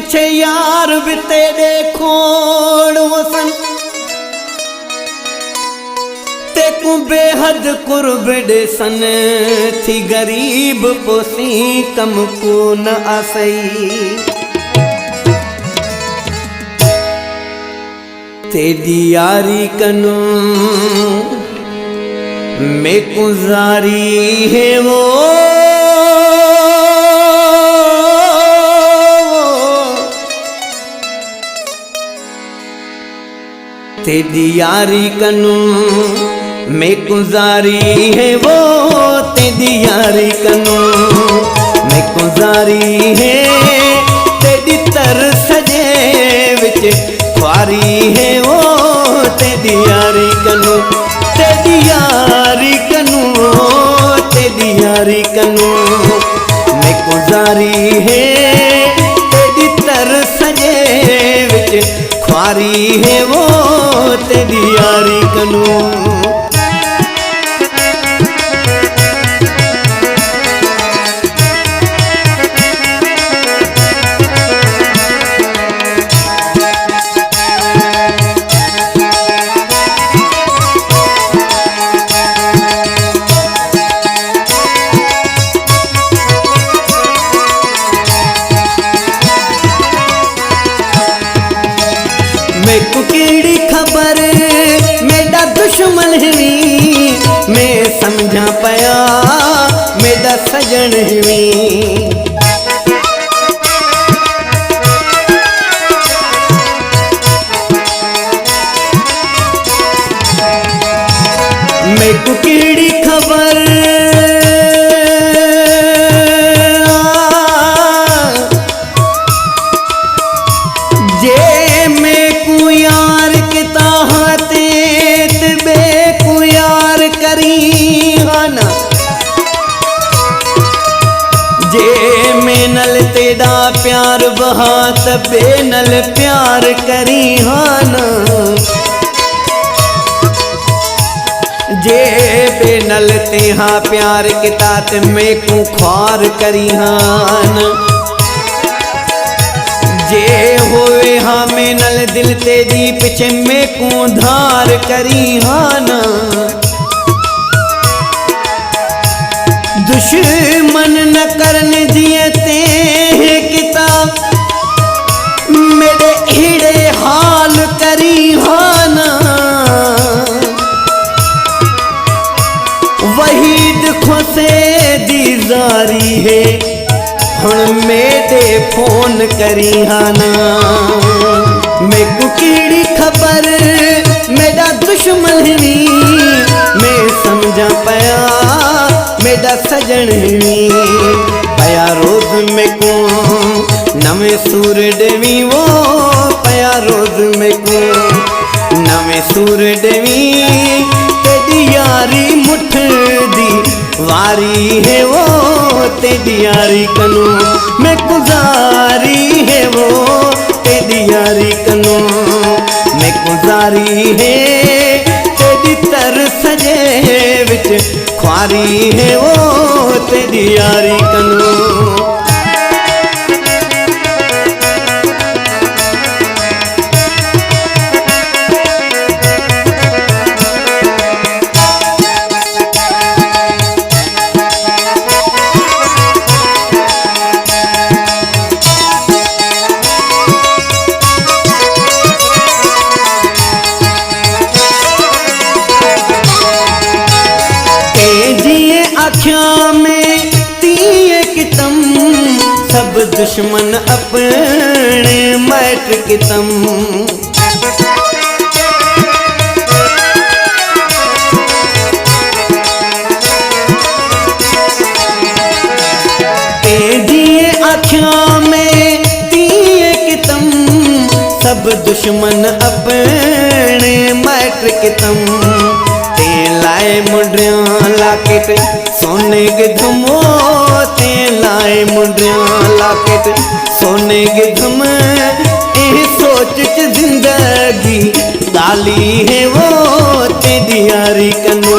पिछे यार भी तेरे खोड़ वसन तेकू बेहद कुर्ब दे सन थी गरीब पोसी कम को न आसई तेरी यारी कनु में गुजारी है वो तेरी यारी कनु में गुजारी है वो तेरी यारी कनु में गुजारी है तेरी तर सजे विच ख्वारी है वो तेरी यारी कनु तेरी यारी कनु तेरी यारी कनु में गुजारी है तेरी तर सजे विच ख्वारी है वो तेरी यारी कनु मेको केड़ी खबर मेरा दुश्मन हवी मैं समझा पाया मेरा सजन हवी मेको केड़ी खबर जे मेनल तेरा प्यार बहा तबे नल प्यार करी हान जे बेनल तेहा प्यार के तात में को ख्वार करी हान जे होवे हाँ मेनल दिल तेरी पिछे में को धार करी हान दुश्मन न करने दिए ते किताब मेरे हीड़े हाल करी हाना वही दुखों से दीदारी है हुन मेरे फोन करी हाना मेको कीड़ी खबर मेरा दुश्मन हवी मैं समझा पाया मेरा सजन हवी पया रोज में को नवे सूर देवी वो पया रोज में को नवे सूर देवी तेरी यारी मुठ दी वारी है वो तेरी यारी कनु में गुजारी है वो तेरी यारी कनु में गुजारी है तेरी तर सजे विच ख्वारी है वो तेरी यारी कनु आँखों में तीए कितम सब दुश्मन अपने मैट कितम तेजिए आँखों में तीए कितम सब दुश्मन अपने मैट कितम लाए मुंडिया लाकेट सोने के धमो ते लाए मुंडिया लाकेट सोने के धम ए सोच च जिंदगी डाली है वो तेरी यारी कनु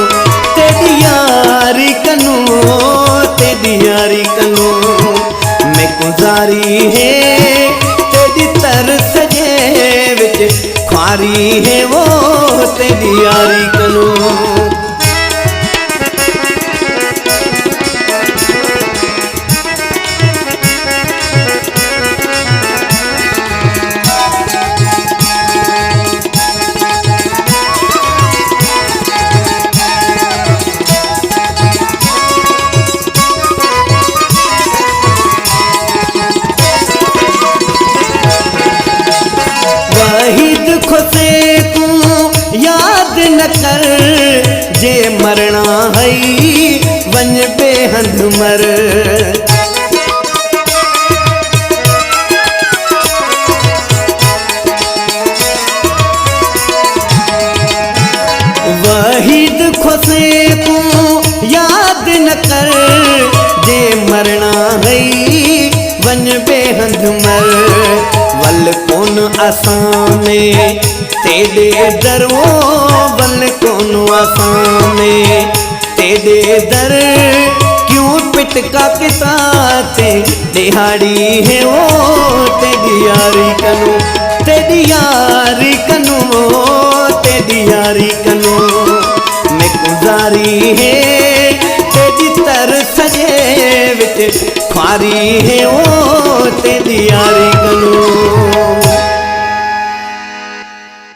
तेरी यारी कनु तेरी यारी कनु मैं गुजारी है विच ख्वारी है वो तेरी यारी कनो। याद न कर जे मरना है वन बेहंद मर। वहीद खुसे को याद न कर जे मरना है वन बेहंद मर। वल कौन आसाने तेरे दरो बल कौन आसाने तेरे दर क्यों पिटका के साथ दिहाड़ी है वो तेरी यारी कनो। तेरी यारी कनो तेरी यारी कनो मैं गुजारी है तेरी तर सजे विच ख्वारी है